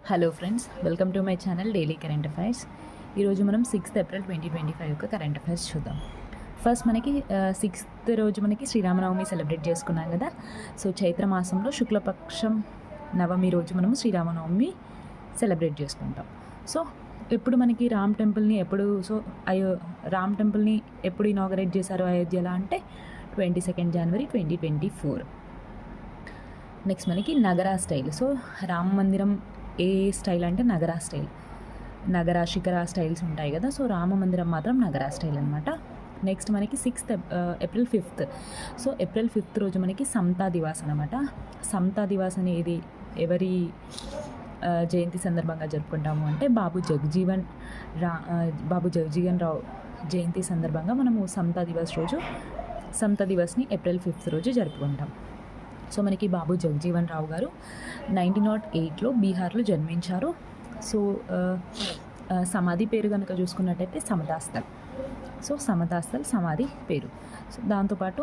Hello friends, welcome to my channel daily current affairs. ఈరోజు మనం 6th April 2025 యొక్క current affairs చూద్దాం. First మనకి 6th రోజు మనకి శ్రీరామనవమి సెలబ్రేట్ చేసుకున్నాం కదా. సో చైత్ర మాసంలో శుక్లపక్షం నవమి రోజు మనము శ్రీరామనవమి సెలబ్రేట్ చేసుకుంటాం. సో ఇప్పుడు మనకి రామ్ టెంపుల్ని ఎప్పుడు ఇనాగరేట్ చేశారు అయోధ్యలో అంటే 22 జనవరి 2024. నెక్స్ట్ మనకి నగరా స్టైల్. సో రామ మందిరం ఏ స్టైల్ అంటే నగరా స్టైల్. నగరా శిఖరా స్టైల్స్ ఉంటాయి కదా, సో రామ మందిరం మాత్రం నగరా స్టైల్ అనమాట. నెక్స్ట్ మనకి 6th April 5th. So April 5th రోజు మనకి సమతా దివాస్ అనమాట. సమతా దివాస్ అనేది ఎవరి జయంతి సందర్భంగా జరుపుకుంటాము అంటే బాబు జగజీవన్ రావు జయంతి సందర్భంగా మనము సమతా దివస్ని ఏప్రిల్ 5th రోజు జరుపుకుంటాం. సో మనకి బాబు జగజీవన్ రావు గారు 1908లో బీహార్లో జన్మించారు. సో సమాధి పేరు కనుక చూసుకున్నట్టయితే సమతాస్థల్. సో సమతాస్థల్ సమాధి పేరు. సో దాంతోపాటు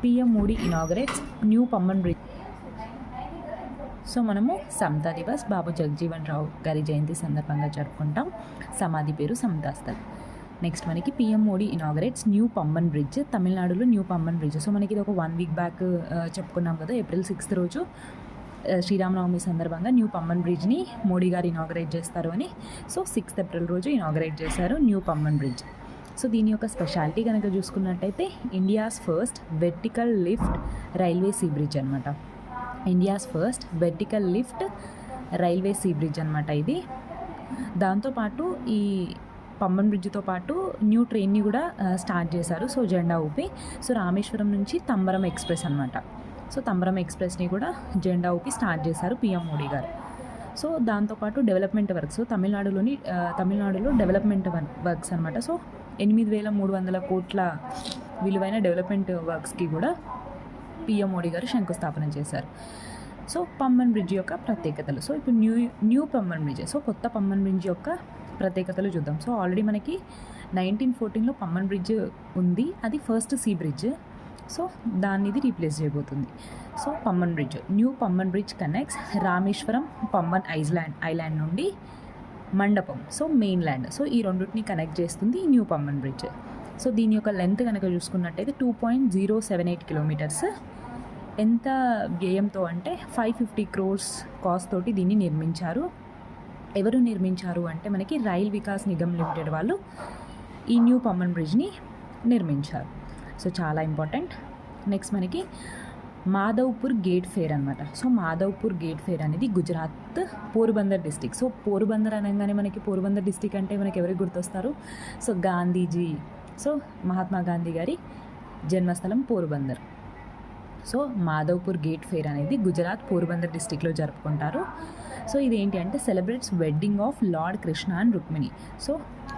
PM Modi inaugurates new Pamban bridge. So మనము సమతా దివస్ బాబు జగజీవన్ రావు గారి జయంతి సందర్భంగా జరుపుకుంటాం. సమాధి పేరు సమతాస్థల్. నెక్స్ట్ మనకి PM Modi inaugurates new Pamban bridge. తమిళనాడులో న్యూ పమ్మన్ బ్రిడ్జ్. సో మనకి ఇది ఒక 1 వీక్ బ్యాక్ చెప్పుకున్నాం కదా. ఏప్రిల్ 6th రోజు శ్రీరామనవమి సందర్భంగా న్యూ పమ్మన్ బ్రిడ్జ్ని మోడీ గారు ఇనాగరేట్ చేస్తారు అని. సో 6th ఏప్రిల్ రోజు ఇనాగరేట్ చేశారు న్యూ పమ్మన్ బ్రిడ్జ్. సో దీని యొక్క స్పెషాలిటీ కనుక చూసుకున్నట్టయితే India's first vertical lift railway sea bridge అనమాట. India's first vertical lift railway sea bridge అనమాట ఇది. దాంతోపాటు ఈ పమ్మన్ బ్రిడ్జ్తో పాటు న్యూ ట్రైన్ని కూడా స్టార్ట్ చేశారు. సో జెండా ఊపి. సో రామేశ్వరం నుంచి తంబరం ఎక్స్ప్రెస్ అనమాట. సో తంబరం ఎక్స్ప్రెస్ని కూడా జెండా ఊపి స్టార్ట్ చేశారు పిఎం మోడీ గారు. సో దాంతోపాటు డెవలప్మెంట్ వర్క్స్ తమిళనాడులో డెవలప్మెంట్ వర్క్స్ అనమాట. సో 8,300 కోట్ల విలువైన డెవలప్మెంట్ వర్క్స్కి కూడా పిఎం మోడీ గారు శంకుస్థాపన చేశారు. సో పమ్మన్ బ్రిడ్జ్ యొక్క ప్రత్యేకతలు. సో ఇప్పుడు న్యూ పమ్మన్ బ్రిడ్జ్. సో కొత్త పమ్మన్ బ్రిడ్జ్ యొక్క ప్రత్యేకతలు చూద్దాం. సో ఆల్రెడీ మనకి 1914లో పమ్మన్ బ్రిడ్జ్ ఉంది, అది ఫస్ట్ సీ బ్రిడ్జ్. సో దాన్ని ఇది రీప్లేస్ చేయబోతుంది. So Pamban bridge, new Pamban bridge connects Rameswaram Pamban island నుండి Mandapam, so main land. So ఈ రెండింటిని కనెక్ట్ చేస్తుంది ఈ న్యూ పమ్మన్ బ్రిడ్జ్. సో దీని యొక్క లెంత్ కనుక చూసుకున్నట్టయితే 2.078 కిలోమీటర్స్. ఎంత వ్యయంతో అంటే 550 crores కాస్ట్ తోటి దీన్ని నిర్మించారు. ఎవరు నిర్మించారు అంటే మనకి రైల్ వికాస్ నిగమ్ లిమిటెడ్ వాళ్ళు ఈ న్యూ పమ్మన్ బ్రిడ్జ్ని నిర్మించారు. సో చాలా ఇంపార్టెంట్. నెక్స్ట్ మనకి మాధవ్పూర్ గేట్ ఫేర్ అనమాట. సో మాధవ్పూర్ గేట్ ఫేర్ అనేది గుజరాత్ పోర్బందర్ డిస్టిక్. సో పోర్బందర్ అనగానే మనకి పోర్బందర్ డిస్టిక్ అంటే మనకి ఎవరికి గుర్తొస్తారు? సో గాంధీజీ, సో మహాత్మా గాంధీ గారి జన్మస్థలం Porbandar. So Madhavpur gate fair అనేది గుజరాత్ పోర్బందర్ డిస్టిక్లో జరుపుకుంటారు. సో ఇదేంటి అంటే celebrates wedding of lord Krishna and Rukmini. So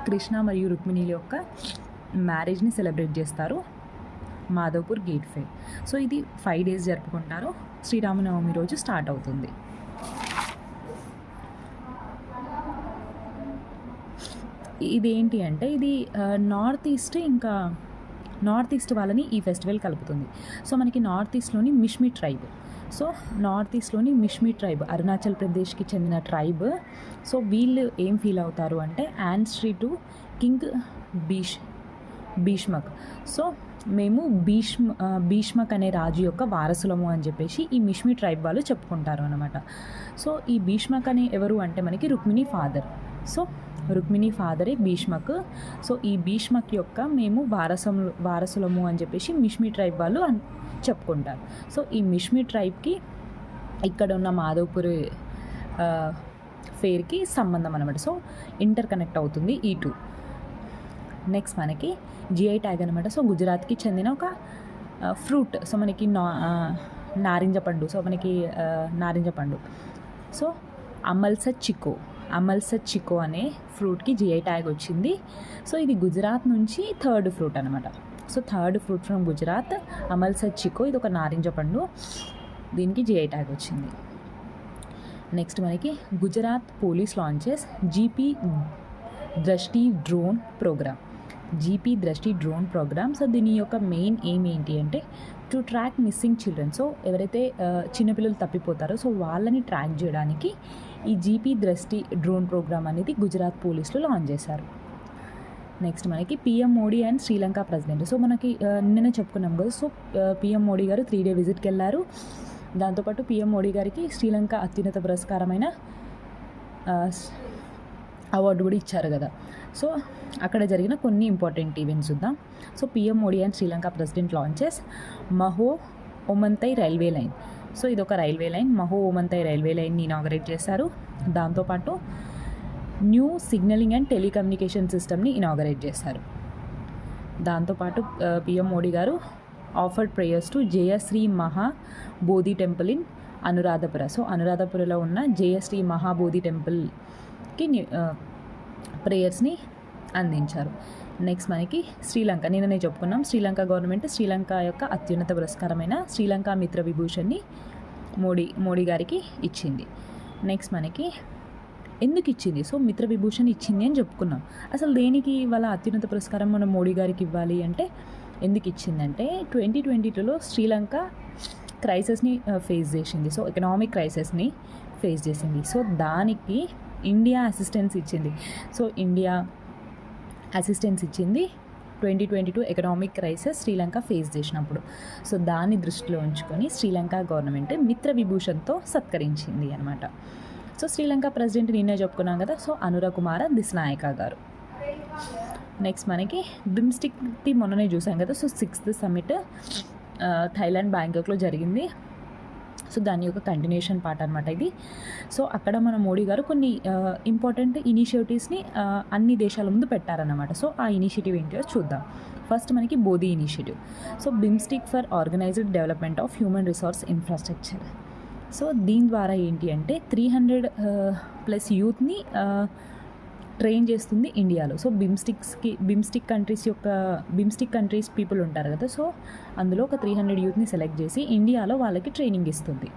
Krishna మరియు రుక్మిణిల యొక్క మ్యారేజ్ని సెలబ్రేట్ చేస్తారు మాధవ్పూర్ గేట్ ఫేర్. సో ఇది 5 days జరుపుకుంటారు. శ్రీరామనవమి రోజు స్టార్ట్ అవుతుంది. ఇదేంటి అంటే ఇది నార్త్ ఈస్ట్ వాళ్ళని ఈ ఫెస్టివల్ కలుపుతుంది. సో మనకి నార్త్ ఈస్ట్లోని మిష్మి ట్రైబ్ అరుణాచల్ ప్రదేశ్కి చెందిన ట్రైబ్. సో వీళ్ళు ఏం ఫీల్ అవుతారు అంటే యాన్స్ట్రీ టు కింగ్ భీష్మక్. సో మేము భీష్మక్ అనే రాజు యొక్క వారసులము అని చెప్పేసి ఈ మిష్మి ట్రైబ్ వాళ్ళు చెప్పుకుంటారు అనమాట. సో ఈ భీష్మక్ అనే ఎవరు అంటే మనకి రుక్మిణి ఫాదర్. సో రుక్మిణి ఫాదరే భీష్మక్. సో ఈ భీష్మక్ యొక్క మేము వారసులము అని చెప్పేసి మిష్మి ట్రైబ్ వాళ్ళు చెప్పుకుంటారు. సో ఈ మిష్మి ట్రైబ్కి ఇక్కడ ఉన్న మాధవ్పూర్ ఫేర్కి సంబంధం అనమాట. సో ఇంటర్ కనెక్ట్ అవుతుంది ఈ 2. నెక్స్ట్ మనకి జిఐ ట్యాగ్ అనమాట. సో గుజరాత్కి చెందిన ఒక ఫ్రూట్. సో మనకి నారింజ పండు. సో మనకి నారింజ పండు. సో అమల్సత్ చికో అనే ఫ్రూట్కి జిఐ ట్యాగ్ వచ్చింది. సో ఇది గుజరాత్ నుంచి 3rd ఫ్రూట్ అనమాట. So 3rd fruit from Gujarat Amalsad chikoo. ఇది ఒక నారింజ పండు, దీనికి జిఐ ట్యాగ్ వచ్చింది. నెక్స్ట్ మనకి గుజరాత్ పోలీస్ లాంచెస్ జీపీ దృష్టి డ్రోన్ ప్రోగ్రామ్. సో దీని యొక్క మెయిన్ ఎయిమ్ ఏంటి అంటే to track missing children. So ఎవరైతే చిన్నపిల్లలు తప్పిపోతారో సో వాళ్ళని ట్రాక్ చేయడానికి ఈ జీపీ దృష్టి డ్రోన్ ప్రోగ్రామ్ అనేది గుజరాత్ పోలీసులు లాంచ్ చేశారు. నెక్స్ట్ మనకి PM Modi and Sri Lanka president. So మనకి నిన్ననే చెప్పుకున్నాం కదా. సో పిఎం మోడీ గారు 3 డే విజిట్కి వెళ్ళారు. దాంతోపాటు పిఎం మోడీ గారికి శ్రీలంక అత్యున్నత పురస్కారమైన అవార్డు కూడా ఇచ్చారు కదా. సో అక్కడ జరిగిన కొన్ని ఇంపార్టెంట్ ఈవెంట్స్ చూద్దాం. So PM Modi and Sri Lanka president launches Maho Omanthai railway line. So ఇదొక railway line, Maho Omanthai railway లైన్ని ఇనాగరేట్ చేశారు. దాంతోపాటు న్యూ సిగ్నలింగ్ అండ్ టెలికమ్యూనికేషన్ సిస్టమ్ని ఇనాగరేట్ చేశారు. దాంతోపాటు పిఎం మోడీ గారు offered prayers to Jaya Sri Mahabodhi temple in Anuradhapura. So అనురాధపురలో ఉన్న జయశ్రీ మహాబోధి టెంపుల్కి ప్రేయర్స్ని అందించారు. నెక్స్ట్ మనకి శ్రీలంక, నిన్ననే చెప్పుకున్నాం. శ్రీలంక గవర్నమెంట్ శ్రీలంక యొక్క అత్యున్నత పురస్కారమైన శ్రీలంక మిత్ర విభూషణ్ని మోడీ గారికి ఇచ్చింది. నెక్స్ట్ మనకి ఎందుకు ఇచ్చింది, సో మిత్ర విభూషణ్ ఇచ్చింది అని చెప్పుకున్నాం. అసలు దేనికి వాళ్ళ అత్యున్నత పురస్కారం మనం మోడీ గారికి ఇవ్వాలి అంటే ఎందుకు ఇచ్చిందంటే 2022లో శ్రీలంక క్రైసిస్ని ఫేస్ చేసింది. సో ఎకనామిక్ క్రైసిస్ని ఫేస్ చేసింది. సో దానికి ఇండియా అసిస్టెన్స్ ఇచ్చింది. సో ఇండియా అసిస్టెన్స్ ఇచ్చింది 2022 ఎకనామిక్ క్రైసిస్ శ్రీలంక ఫేస్ చేసినప్పుడు. సో దాన్ని దృష్టిలో ఉంచుకొని శ్రీలంక గవర్నమెంట్ మిత్ర విభూషణ్తో సత్కరించింది అనమాట. సో శ్రీలంక ప్రెసిడెంట్ నిన్నే చెప్పుకున్నాం కదా. సో అనురకుమార దిస్నాయక గారు. నెక్స్ట్ మనకి బిమ్స్టిక్ది మొన్ననే చూసాం కదా. సో 6th సమ్మిట్ థైలాండ్ బ్యాంకాక్లో జరిగింది. సో దాని యొక్క కంటిన్యూషన్ పార్ట్ అనమాట ఇది. సో అక్కడ మన మోడీ గారు కొన్ని ఇంపార్టెంట్ ఇనిషియేటివ్స్ని అన్ని దేశాల ముందు పెట్టారన్నమాట. సో ఆ ఇనిషియేటివ్ ఏంటో చూద్దాం. ఫస్ట్ మనకి BODHI initiative. So BIMSTEC for organised development of human resource infrastructure. So దీని ద్వారా ఏంటి అంటే 300+ యూత్ని ట్రైన్ చేస్తుంది ఇండియాలో. సో బిమ్స్టిక్ కంట్రీస్ పీపుల్ ఉంటారు కదా. సో అందులో ఒక 300 యూత్ని సెలెక్ట్ చేసి ఇండియాలో వాళ్ళకి ట్రైనింగ్ ఇస్తుంది.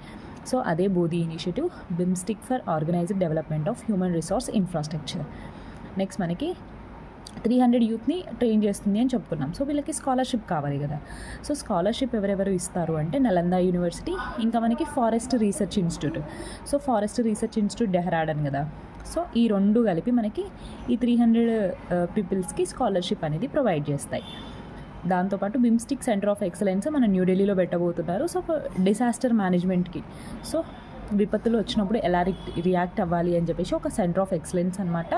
సో అదే BODHI initiative, BIMSTEC for organised development of human resource infrastructure. Next మనకి 300 యూత్ని ట్రైన్ చేస్తుంది అని చెప్పుకున్నాం. సో వీళ్ళకి స్కాలర్షిప్ కావాలి కదా. సో స్కాలర్షిప్ ఎవరెవరు ఇస్తారు అంటే నలంద యూనివర్సిటీ, ఇంకా మనకి forest research institute. So forest research institute Dehradun కదా. సో ఈ రెండు కలిపి మనకి ఈ 300 పీపుల్స్కి స్కాలర్షిప్ అనేది ప్రొవైడ్ చేస్తాయి. దాంతోపాటు బిమ్స్టిక్ సెంటర్ ఆఫ్ ఎక్సలెన్స్ మన న్యూఢిల్లీలో పెట్టబోతున్నారు. సో డిసాస్టర్ మేనేజ్మెంట్కి, సో విపత్తులు వచ్చినప్పుడు ఎలా రియాక్ట్ అవ్వాలి అని చెప్పేసి ఒక సెంటర్ ఆఫ్ ఎక్సలెన్స్ అనమాట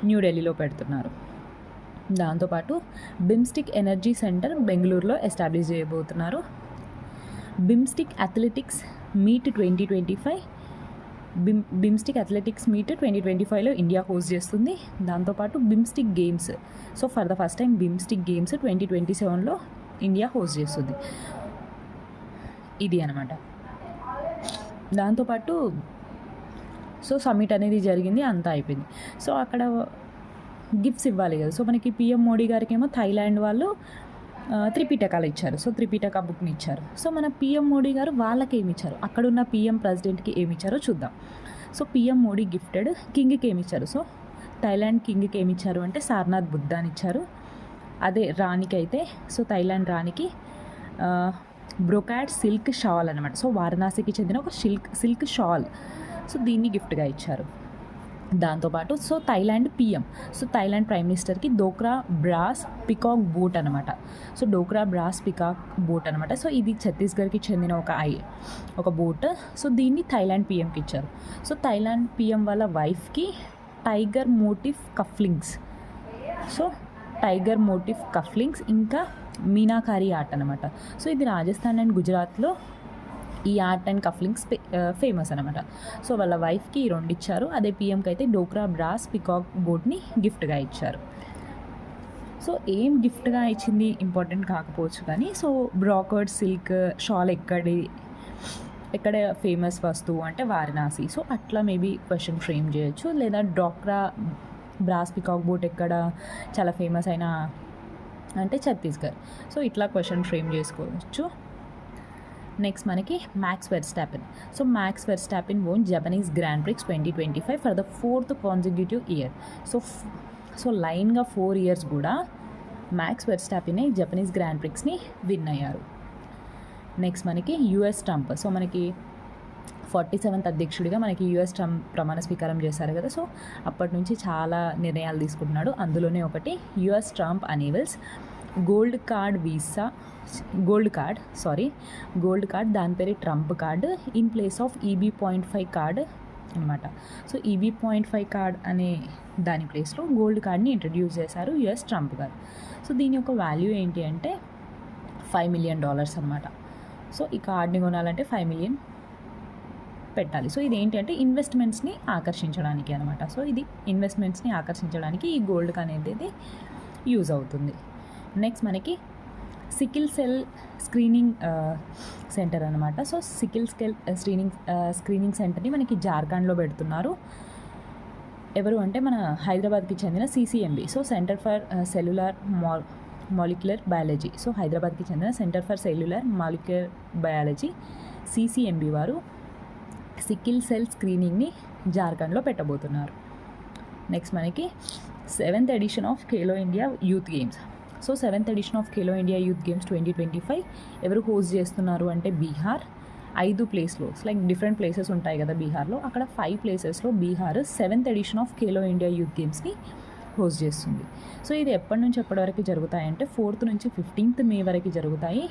న్యూఢిల్లీలో పెడుతున్నారు. దాంతోపాటు బిమ్స్టిక్ ఎనర్జీ సెంటర్ బెంగళూరులో ఎస్టాబ్లిష్ చేయబోతున్నారు. BIMSTEC athletics meet 2025, BIMSTEC athletics meet 2025లో ఇండియా హోస్ట్ చేస్తుంది. దాంతోపాటు BIMSTEC games, so for the first time BIMSTEC games 2027లో ఇండియా హోస్ట్ చేస్తుంది. ఇది అనమాట. దాంతోపాటు సో సమ్మిట్ అనేది జరిగింది, అంతా అయిపోయింది. సో అక్కడ గిఫ్ట్స్ ఇవ్వాలి కదా. సో మనకి పిఎం మోడీ గారికి ఏమో థైలాండ్ వాళ్ళు త్రిపిటకాలు ఇచ్చారు. సో త్రిపిటక బుక్ని ఇచ్చారు. సో మన పిఎం మోడీ గారు వాళ్ళకి ఏమి ఇచ్చారు, అక్కడున్న పిఎం ప్రెసిడెంట్కి ఏమి ఇచ్చారో చూద్దాం. సో పిఎం మోడీ గిఫ్టెడ్ కింగ్కి ఏమి ఇచ్చారు. సో థైలాండ్ కింగ్కి ఏమి ఇచ్చారు అంటే సారనాథ్ బుద్ధాని ఇచ్చారు. అదే రాణికి అయితే, సో థైలాండ్ రాణికి బ్రోకాడ్ సిల్క్ షాల్ అనమాట. సో వారణాసికి చెందిన ఒక సిల్క్ షాల్, సో దీన్ని గిఫ్ట్గా ఇచ్చారు. దాంతోపాటు so Thailand PM, so Thailand prime మినిస్టర్కి డోక్రా బ్రాస్ పికాక్ బోట్ అనమాట. So Dhokra brass peacock boat అనమాట. సో ఇది ఛత్తీస్గఢ్కి చెందిన ఒక బోట్. సో దీన్ని థైలాండ్ పిఎంకి ఇచ్చారు. సో థైలాండ్ పిఎం వాళ్ళ వైఫ్కి tiger motif cufflinks, so tiger motif cufflinks ఇంకా మీనాకారి ఆర్ట్ అనమాట. సో ఇది రాజస్థాన్ అండ్ గుజరాత్లో ఈ ఆర్ట్ అండ్ కఫ్లింగ్స్ ఫేమస్ అనమాట. సో వాళ్ళ వైఫ్కి ఈ 2 ఇచ్చారు. అదే పిఎంకి అయితే డోక్రా బ్రాస్ పికాక్ బోట్ని గిఫ్ట్గా ఇచ్చారు. సో ఏం గిఫ్ట్గా ఇచ్చింది ఇంపార్టెంట్ కాకపోవచ్చు కానీ, సో బ్రోకర్డ్ సిల్క్ షాల్ ఎక్కడ ఫేమస్ వస్తువు అంటే వారణాసి. సో అట్లా మేబీ క్వశ్చన్ ఫ్రేమ్ చేయొచ్చు. లేదా డోక్రా బ్రాస్ పికాక్ బోట్ ఎక్కడ చాలా ఫేమస్ అయిన అంటే ఛత్తీస్గఢ్. సో ఇట్లా క్వశ్చన్ ఫ్రేమ్ చేసుకోవచ్చు. నెక్స్ట్ మనకి max Verstappen. So max Verstappen own Japanese grand prix 2025 for the 4th consecutive year. So లైన్గా 4 years కూడా మ్యాక్స్ వెర్స్టాపెనే జపనీస్ గ్రాండ్ ప్రిక్స్ని విన్ అయ్యారు. నెక్స్ట్ మనకి యుఎస్ ట్రంప్. సో మనకి 47th అధ్యక్షుడిగా మనకి యూఎస్ ట్రంప్ ప్రమాణ స్వీకారం చేశారు కదా. సో అప్పటి నుంచి చాలా నిర్ణయాలు తీసుకుంటున్నాడు. అందులోనే ఒకటి యూఎస్ ట్రంప్ అనేవల్స్ గోల్డ్ కార్డ్ దాని పేరు Trump card in place of EB.5 card అనమాట. సో EB.5 కార్డ్ అనే దాని ప్లేస్లో గోల్డ్ కార్డ్ని ఇంట్రడ్యూస్ చేశారు యూఎస్ ట్రంప్ గారు. సో దీని యొక్క వాల్యూ ఏంటి అంటే $5 million అనమాట. సో ఈ కార్డ్ని కొనాలంటే $5 million పెట్టాలి. సో ఇది ఏంటి అంటే ఇన్వెస్ట్మెంట్స్ని ఆకర్షించడానికి అనమాట. సో ఇది ఇన్వెస్ట్మెంట్స్ని ఆకర్షించడానికి ఈ గోల్డ్ అనేది యూజ్ అవుతుంది. నెక్స్ట్ మనకి సికిల్ సెల్ స్క్రీనింగ్ సెంటర్ అనమాట. సో సికిల్ సెల్ స్క్రీనింగ్ సెంటర్ని మనకి జార్ఖండ్లో పెడుతున్నారు. ఎవరు అంటే మన హైదరాబాద్కి చెందిన CCMB, so center for cellular molecular biology. So హైదరాబాద్కి చెందిన center for cellular molecular biology CCMB వారు సికిల్ సెల్ స్క్రీనింగ్ని జార్ఖండ్లో పెట్టబోతున్నారు. నెక్స్ట్ మనకి 7th edition of Khelo India youth games. So 7th edition of Khelo India youth games 2025 ఎవరు హోస్ట్ చేస్తున్నారు అంటే బీహార్. 5 ప్లేస్లో లైక్ డిఫరెంట్ ప్లేసెస్ ఉంటాయి కదా బీహార్లో, అక్కడ 5 ప్లేసెస్లో Bihar 7th edition of Khelo India youth గేమ్స్ని హోస్ట్ చేస్తుంది. సో ఇది ఎప్పటి నుంచి ఎప్పటి వరకు జరుగుతాయంటే 4th నుంచి 15th మే వరకు జరుగుతాయి.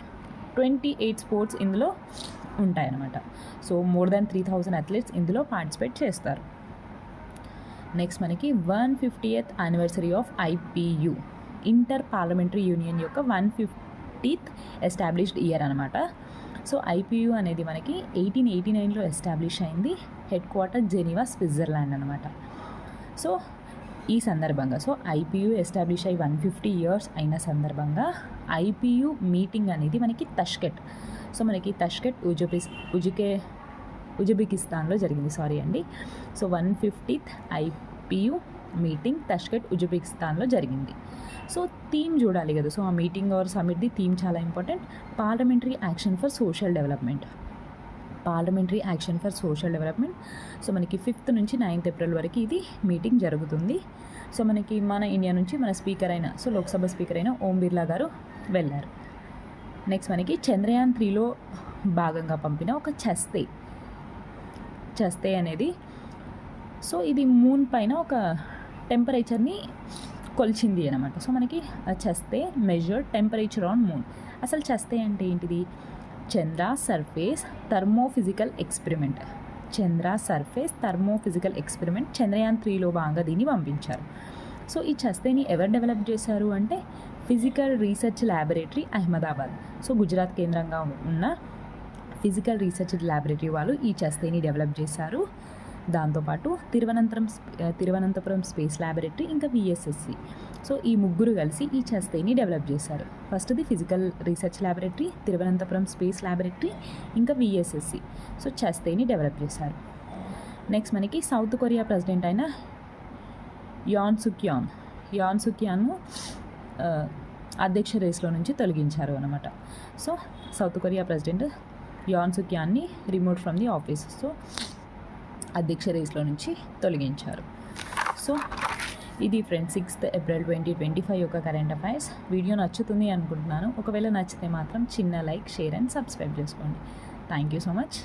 28 స్పోర్ట్స్ ఇందులో ఉంటాయన్నమాట. సో మోర్ దాన్ 3,000 అథ్లెట్స్ ఇందులో పార్టిసిపేట్ చేస్తారు. నెక్స్ట్ మనకి 150th anniversary of IPU inter parliamentary union యొక్క 150th ఎస్టాబ్లిష్డ్ ఇయర్ అనమాట. సో IPU అనేది మనకి 1889లో ఎస్టాబ్లిష్ అయింది. హెడ్ క్వార్టర్ జెనీవా, స్విట్జర్లాండ్ అనమాట. సో ఈ సందర్భంగా IPU ఎస్టాబ్లిష్ అయ్యి 150 years అయిన సందర్భంగా IPU మీటింగ్ అనేది మనకి తష్కెట్, సో మనకి తష్కెట్ ఉజ్బెకిస్తాన్లో జరిగింది. సో 150th IPU మీటింగ్ తష్కెట్ ఉజ్బెకిస్తాన్లో జరిగింది. సో థీమ్ చూడాలి కదా. సో ఆ మీటింగ్ ఆర్ సమిట్ది థీమ్ చాలా important. Parliamentary action for social development. So మనకి 5th నుంచి 9th ఏప్రిల్ వరకు ఇది మీటింగ్ జరుగుతుంది. సో మనకి మన ఇండియా నుంచి మన స్పీకర్ అయిన లోక్సభ స్పీకర్ అయిన ఓం బిర్లా గారు వెళ్ళారు. నెక్స్ట్ మనకి చంద్రయాన్ 3లో భాగంగా పంపిన ఒక చస్తే అనేది, సో ఇది మూన్ పైన ఒక టెంపరేచర్ని కొలిచింది అనమాట. సో మనకి చస్తే మెజర్ టెంపరేచర్ ఆన్ మూన్. అసలు చస్తే అంటే ఏంటిది? చంద్ర సర్ఫేస్ థర్మోఫిజికల్ ఎక్స్పెరిమెంట్. చంద్రయాన్ 3లో భాగంగా దీన్ని పంపించారు. సో ఈ చస్తేని ఎవరు డెవలప్ చేశారు అంటే physical research laboratory Ahmedabad. So Gujarat కేంద్రంగా ఉన్న ఫిజికల్ రీసెర్చ్ ల్యాబొరేటరీ వాళ్ళు ఈ చస్తేని డెవలప్ చేశారు. దాంతోపాటు తిరువనంతపురం స్పేస్ ల్యాబొరేటరీ ఇంకా VSSC. సో ఈ ముగ్గురు కలిసి ఈ చస్తేని డెవలప్ చేశారు. ఫస్ట్ది physical research laboratory, Thiruvananthapuram space laboratory ఇంకా VSSC. సో చస్తేని డెవలప్ చేశారు. నెక్స్ట్ మనకి సౌత్ కొరియా ప్రెసిడెంట్ అయిన యాన్ సుక్యాన్ను అధ్యక్ష రేస్లో నుంచి తొలగించారు అనమాట. So South Korea president Yoon సుక్యాన్ని remove from the office. So అధ్యక్ష రేస్లో నుంచి తొలగించారు. సో ఇది ఫ్రెండ్స్ 6th ఏప్రిల్ 2025 యొక్క కరెంట్ అఫైర్స్. వీడియో నచ్చుతుంది అనుకుంటున్నాను. ఒకవేళ నచ్చితే మాత్రం చిన్న లైక్, షేర్ అండ్ సబ్స్క్రైబ్ చేసుకోండి. Thank you so much.